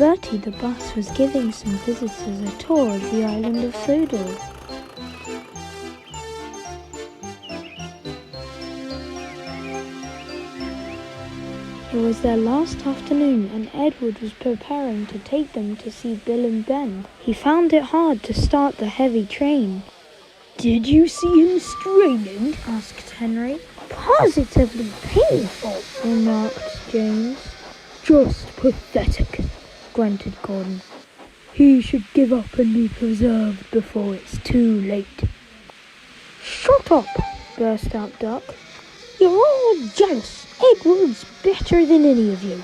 Bertie the bus was giving some visitors a tour of the island of Sodor. It was their last afternoon and Edward was preparing to take them to see Bill and Ben. He found it hard to start the heavy train. "Did you see him straining?" asked Henry. "Positively painful," remarked James. "Just pathetic," grunted Gordon. "He should give up and be preserved before it's too late." "Shut up!" burst out Duck. "You're all jealous. Edward's better than any of you."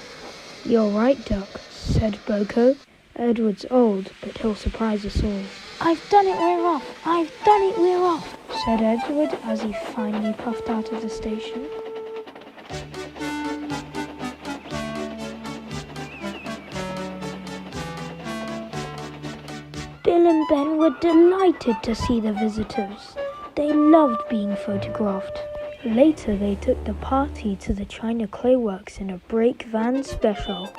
"You're right, Duck," said Boko. "Edward's old, but he'll surprise us all." "I've done it, we're off! I've done it, we're off!" said Edward as he finally puffed out of the station. Bill and Ben were delighted to see the visitors. They loved being photographed. Later they took the party to the China Clay Works in a brake van special.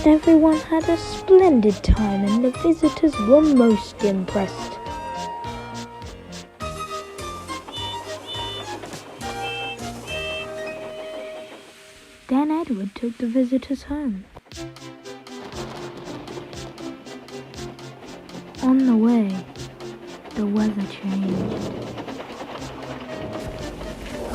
Everyone had a splendid time and the visitors were most impressed. Then Edward took the visitors home. On the way, the weather changed.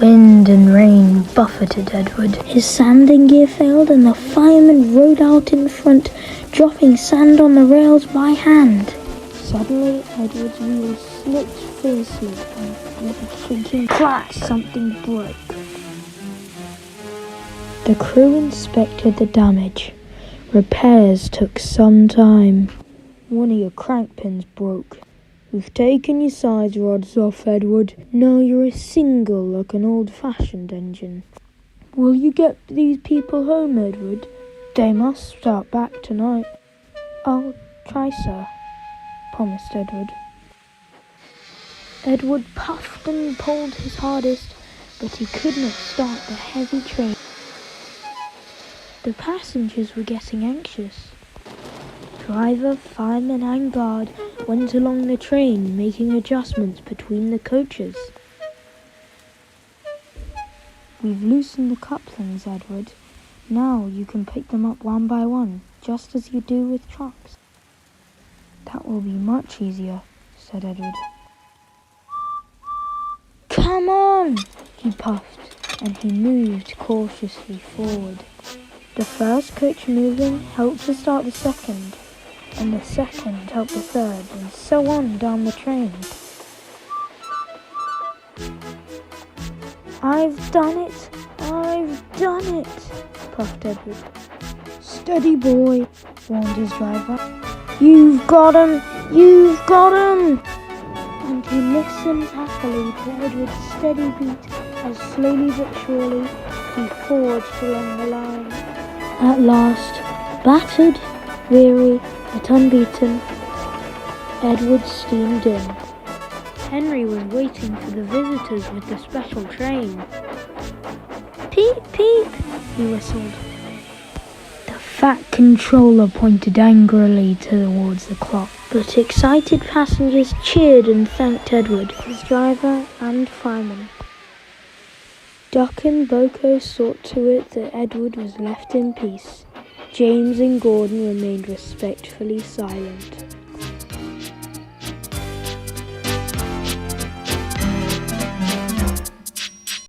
Wind and rain buffeted Edward. His sanding gear failed and the fireman rode out in front, dropping sand on the rails by hand. Suddenly, Edward's wheels slipped fiercely and with a creaking clash, something broke. The crew inspected the damage. Repairs took some time. "One of your crank pins broke. We've taken your side rods off, Edward. Now you're a single like an old-fashioned engine." "Will you get these people home, Edward?" "They must start back tonight." "I'll try, sir," promised Edward. Edward puffed and pulled his hardest, but he could not start the heavy train. The passengers were getting anxious. Driver, fireman and guard went along the train, making adjustments between the coaches. "We've loosened the couplings, Edward. Now you can pick them up one by one, just as you do with trucks." "That will be much easier," said Edward. "Come on!" he puffed, and he moved cautiously forward. The first coach moving helped to start the second, and the second helped the third, and so on down the train. "I've done it! I've done it!" puffed Edward. "Steady, boy," warned his driver. "You've got him! You've got him!" And he listened happily to Edward's steady beat as slowly but surely he forged along the line. At last, battered, weary, but unbeaten, Edward steamed in. Henry was waiting for the visitors with the special train. "Peep, peep," he whistled. The fat controller pointed angrily towards the clock, but excited passengers cheered and thanked Edward, his driver and fireman. Duck and Boko saw to it that Edward was left in peace. James and Gordon remained respectfully silent.